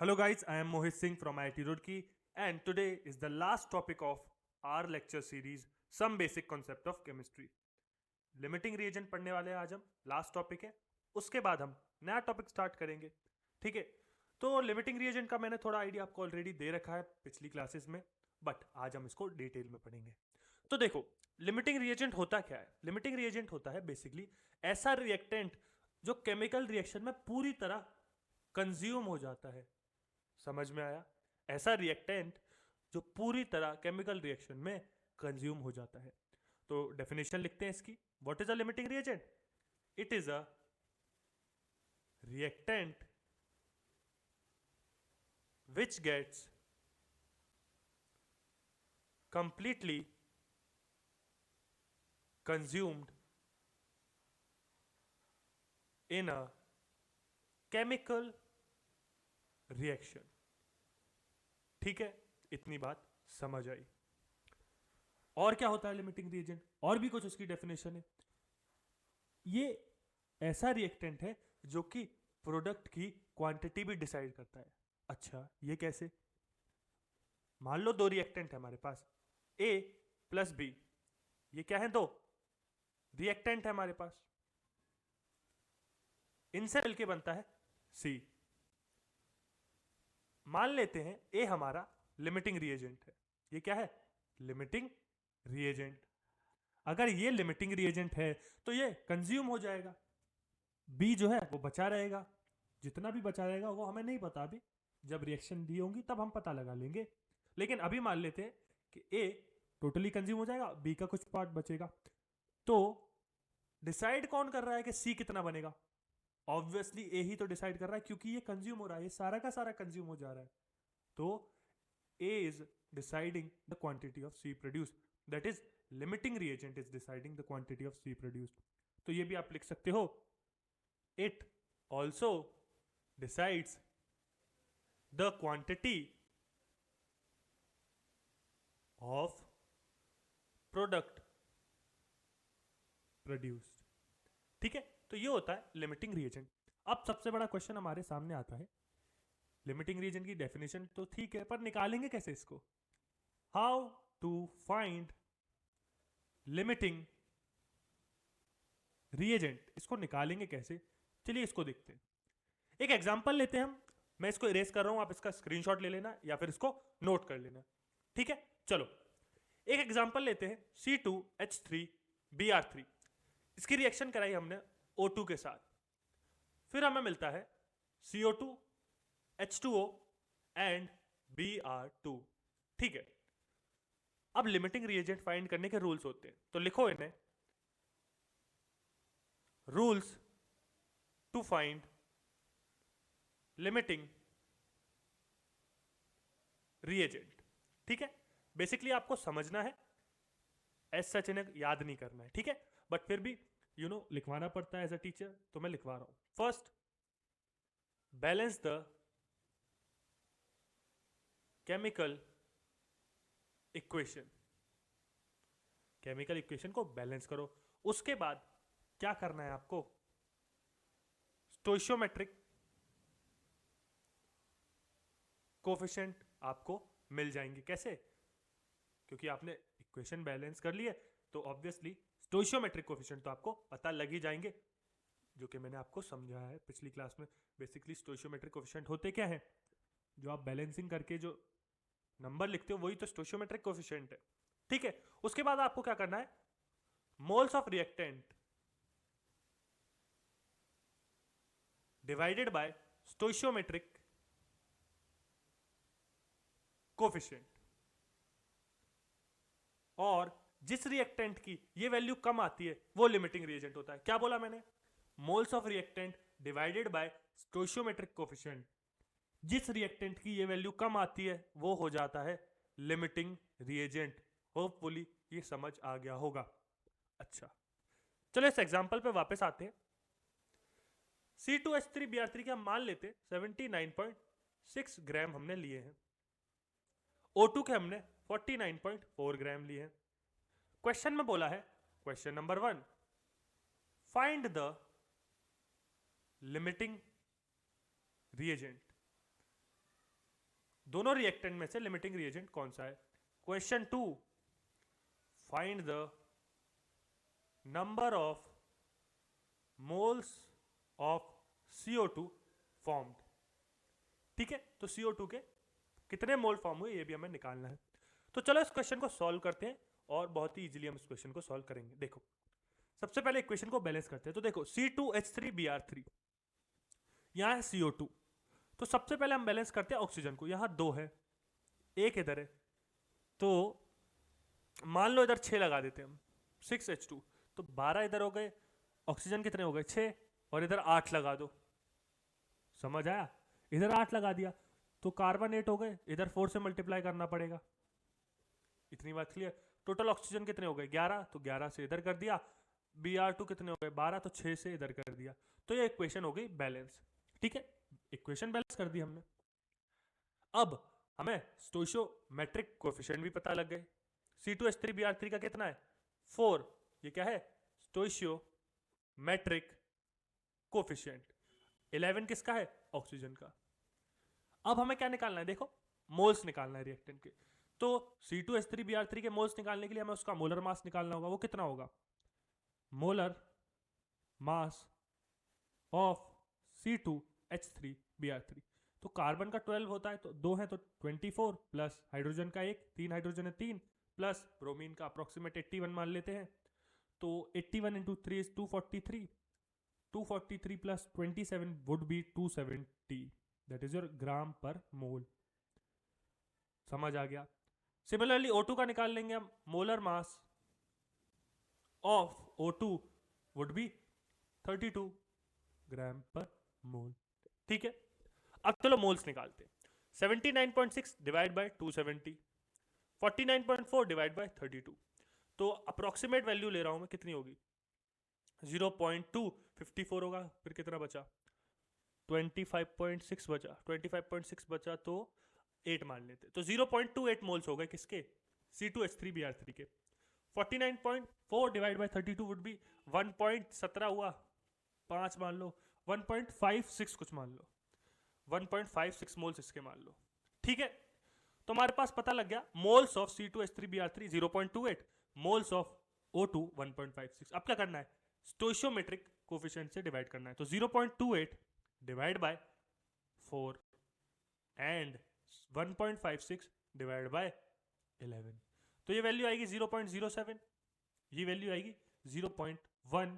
Hello guys, I am Mohit Singh from IIT Roorkee and today is the last topic of our lecture series Some Basic Concept of Chemistry. Limiting reagent पढ़ने वाले हैं आज हम, last topic है। उसके बाद हम नया टॉपिक स्टार्ट करेंगे, ठीक है। तो लिमिटिंग रिएजेंट का मैंने थोड़ा आइडिया आपको ऑलरेडी दे रखा है पिछली क्लासेस में, बट आज हम इसको डिटेल में पढ़ेंगे। तो देखो, लिमिटिंग रिएजेंट होता क्या है? लिमिटिंग रिएजेंट होता है बेसिकली ऐसा रिएक्टेंट जो केमिकल रिएक्शन में पूरी तरह कंज्यूम हो जाता है। समझ में आया? ऐसा रिएक्टेंट जो पूरी तरह केमिकल रिएक्शन में कंज्यूम हो जाता है। तो डेफिनेशन लिखते हैं इसकी। What is a limiting reagent? It is a reactant which gets completely consumed in a chemical reaction। ठीक है, इतनी बात समझ आई। और क्या होता है लिमिटिंग रिएजेंट? और भी कुछ उसकी डेफिनेशन है। ये ऐसा रिएक्टेंट है जो कि प्रोडक्ट की क्वांटिटी भी डिसाइड करता है। अच्छा, ये कैसे? मान लो दो रिएक्टेंट है हमारे पास, ए प्लस बी। ये क्या है? दो रिएक्टेंट है हमारे पास। इनसे मिलके बनता है सी। मान लेते हैं ए हमारा लिमिटिंग रिएजेंट है। ये क्या है? Limiting reagent. अगर ये लिमिटिंग रिएजेंट है तो ये कंज्यूम हो जाएगा, बी जो है वो बचा रहेगा। जितना भी बचा रहेगा वो हमें नहीं पता, अभी जब रिएक्शन दी होंगी तब हम पता लगा लेंगे। लेकिन अभी मान लेते हैं कि ए टोटली कंज्यूम हो जाएगा, बी का कुछ पार्ट बचेगा। तो डिसाइड कौन कर रहा है कि सी कितना बनेगा? ऑब्वियसली ए ही तो डिसाइड कर रहा है, क्योंकि ये कंज्यूम हो रहा है, ये सारा का सारा कंज्यूम हो जा रहा है। तो A is deciding the quantity of C produced, that is limiting reagent is deciding the quantity of C produced. तो ये भी आप लिख सकते हो, it also decides the quantity of product produced। ठीक है, तो ये होता है लिमिटिंग रिएजेंट। अब सबसे बड़ा क्वेश्चन हमारे सामने आता है, लिमिटिंग रिएजेंट की डेफिनेशन तो ठीक है, पर निकालेंगे कैसे इसको? How to find limiting reagent, इसको निकालेंगे कैसे? चलिए इसको देखते हैं। एक एग्जांपल लेते हैं हम। मैं इसको इरेज कर रहा हूं, आप इसका स्क्रीनशॉट ले लेना या फिर इसको नोट कर लेना। ठीक है, चलो एक एग्जांपल लेते हैं। C2H3Br3, इसकी रिएक्शन कराई हमने O2 के साथ, फिर हमें मिलता है CO2 H2O एंड Br2। ठीक है, अब लिमिटिंग रिएजेंट फाइंड करने के रूल्स होते हैं, तो लिखो इन्हें। Rules to find limiting reagent. ठीक है, बेसिकली आपको समझना है, एज सच इन्हें याद नहीं करना है। ठीक है, बट फिर भी लिखवाना पड़ता है एज अ टीचर, तो मैं लिखवा रहा हूं। First, balance the chemical equation. Chemical equation को बैलेंस करो। उसके बाद क्या करना है आपको? स्टोइशियोमेट्रिक कोफिशिएंट आपको मिल जाएंगे। कैसे? क्योंकि आपने इक्वेशन बैलेंस कर ली है, तो ऑब्वियसली स्टोइशियोमेट्रिक कोफिशिएंट तो आपको पता लग ही जाएंगे, जो कि मैंने आपको समझाया है पिछली क्लास में। बेसिकली स्टोइशियोमेट्रिक कोफिशिएंट होते क्या है? जो आप बैलेंसिंग करके जो नंबर लिखते हो वही तो स्टोइशियोमेट्रिक कोफिशिएंट है। ठीक है, उसके बाद आपको क्या करना है? Moles of reactant divided by स्टोइशियोमेट्रिक coefficient. और जिस रिएक्टेंट की ये वैल्यू कम आती है वो लिमिटिंग रिएजेंट होता है। क्या बोला मैंने? Moles of reactant divided by स्टोइशियोमेट्रिक coefficient. जिस रिएक्टेंट की ये वैल्यू कम आती है वो हो जाता है लिमिटिंग रिएजेंट। होपफुली ये समझ आ गया होगा। अच्छा, चलो इस एग्जांपल पे वापस आते हैं। C2H3Br3 के हम मान लेते 79.6 ग्राम हमने लिए हैं, O2 के हमने 49.4 ग्राम लिए हैं। क्वेश्चन में बोला है, question number 1, find the limiting reagent. दोनों रिएक्टेंट में से लिमिटिंग रिएजेंट कौन सा है। Question 2, find the number of moles of CO2 formed. ठीक है, तो CO2 के कितने मोल फॉर्म हुए ये भी हमें निकालना है। तो चलो इस क्वेश्चन को सॉल्व करते हैं और बहुत ही इजीली हम इस क्वेश्चन को सॉल्व करेंगे। देखो सबसे पहले इक्वेशन को बैलेंस करते हैं। तो देखो C2H3Br3, यहाँ है CO2, तो सबसे पहले हम बैलेंस करते हैं ऑक्सीजन को। यहाँ 2 है, एक इधर है, तो मान लो इधर 6 लगा देते हैं हम, 6H2, तो 12 इधर हो गए, ऑक्सीजन कितने हो गए 6, और इधर 8 लगा दो। समझ आया, इधर 8 लगा दिया तो कार्बन 8 हो गए, इधर 4 से मल्टीप्लाई करना पड़ेगा। इतनी बात क्लियर। टोटल ऑक्सीजन कितने हो गए 11, तो 11 से इधर कर दिया। Br2 कितने हो गए 12, तो 6 से इधर कर दिया। तो ये इक्वेशन हो गई बैलेंस। ठीक है, इक्वेशन बैलेंस कर दी हमने। अब हमें स्टोइशियोमेट्रिक कोएफिशिएंट भी पता लग गए। C2H3Br3 का कितना है 4, ये क्या है स्टोइशियोमेट्रिक कोएफिशिएंट। 11 किसका है ऑक्सीजन का। अब हमें क्या निकालना है, देखो मोल्स निकालना है रिएक्टेंट के। तो C2H3Br3 के मोल्स निकालने के लिए हमें उसका मोलर मास निकालना होगा। वो कितना होगा, मोलर मास ऑफ C2H3Br3। तो कार्बन का 12 होता है, तो 2 है तो 24, प्लस हाइड्रोजन का 1, 3 हाइड्रोजन है 3, प्लस ब्रोमीन का अप्रोक्सीमेट 81 मान लेते हैं। तो 81 into 3 is 243, 243 plus 27 would be 270, that is your gram per mole. समझ आ गया। सिमिलरली O2 का निकाल लेंगे हम। Molar mass of O2 would be 32 gram per मोल। ठीक है, अब चलो मोल्स निकालते हैं। 79.6 डिवाइड बाय 270, 49.4 डिवाइड बाय 32। तो अप्रोक्सीमेट वैल्यू ले रहा हूं मैं, कितनी होगी 0.254 होगा। फिर कितना बचा 25.6 बचा, 25.6 बचा तो 8 मान लेते। तो 0.28 मोल्स हो गए किसके C2H3Br3 के। 49.4 डिवाइड बाय 32 वुड बी 1.17 हुआ, 5 मान लो, 1.56 कुछ मान लो, 1.56 मोल्स इसके मान लो। ठीक है, तो हमारे पास पता लग गया moles of C2H3Br3 0.28, moles of O2 1.56। अब क्या करना है, स्टोइशियोमेट्रिक कोएफिशिएंट से डिवाइड करना है। तो 0.28 divide by 4 and 1.56 divide by 11, तो ये वैल्यू आएगी 0.07, ये वैल्यू आएगी 0.1,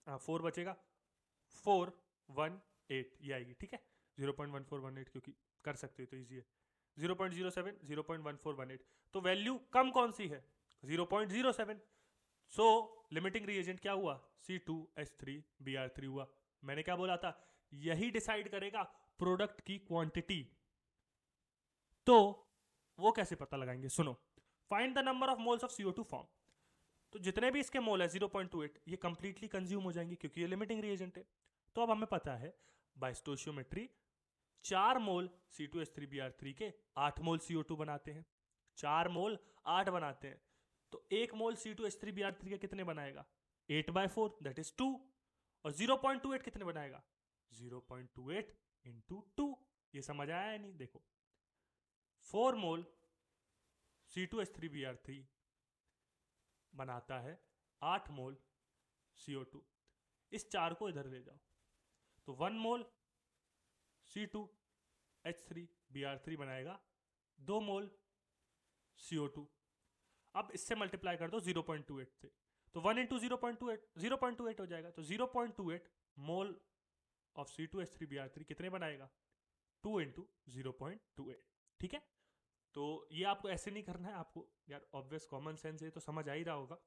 4 बचेगा 418, ये आएगी। ठीक है, 0.1418, क्योंकि कर सकते हो तो इजी है। 0.07, 0.1418, तो वैल्यू कम कौन सी है 0.07। सो लिमिटिंग रिएजेंट क्या हुआ C2H3Br3 हुआ। मैंने क्या बोला था, यही डिसाइड करेगा प्रोडक्ट की क्वांटिटी। तो वो कैसे पता लगाएंगे, सुनो। Find the number of moles of CO2 form. तो जितने भी इसके मोल है 0.28, ये कंप्लीटली कंज्यूम हो जाएंगे क्योंकि ये लिमिटिंग रिएजेंट है। तो अब हमें पता है बाय स्टोइशियोमेट्री 4 मोल C2H3Br3 के 8 मोल CO2 बनाते हैं। 4 मोल 8 बनाते हैं, तो 1 मोल C2H3Br3 के कितने बनाएगा 8/4, दैट इज 2। और 0.28 कितने बनाएगा 0.28 इंटू 2। ये समझ आया है नहीं, देखो 4 मोल C2H3Br3 बनाता है 8 मोल CO2। इस 4 को इधर ले जाओ, तो 1 मोल C2H3Br3 बनाएगा 2 मोल CO2। अब इससे मल्टीप्लाई कर दो 0.28 से, तो 1 इंटू 0.28 हो जाएगा। तो 0.28 मोल ऑफ C2H3Br3 कितने बनाएगा 2 इंटू 0.28। ठीक है, तो ये आपको ऐसे नहीं करना है, आपको यार ऑब्वियस कॉमन सेंस है तो समझ आ ही रहा होगा,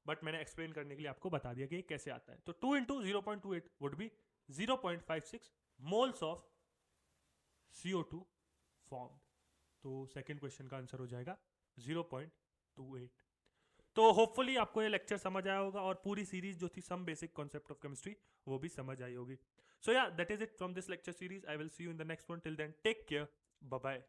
बट मैंने एक्सप्लेन करने के लिए आपको बता दिया कि ये कैसे आता है। तो 2 into 0.28 would be 0.56 moles of CO2 formed. तो सेकेंड क्वेश्चन का आंसर हो जाएगा 0.28। तो होपफुली आपको ये लेक्चर समझ आया होगा और पूरी सीरीज जो थी some basic concept of chemistry वो भी समझ आई होगी। So yeah that is it from this lecture series. I will see you in the next one. Till then take care, bye bye.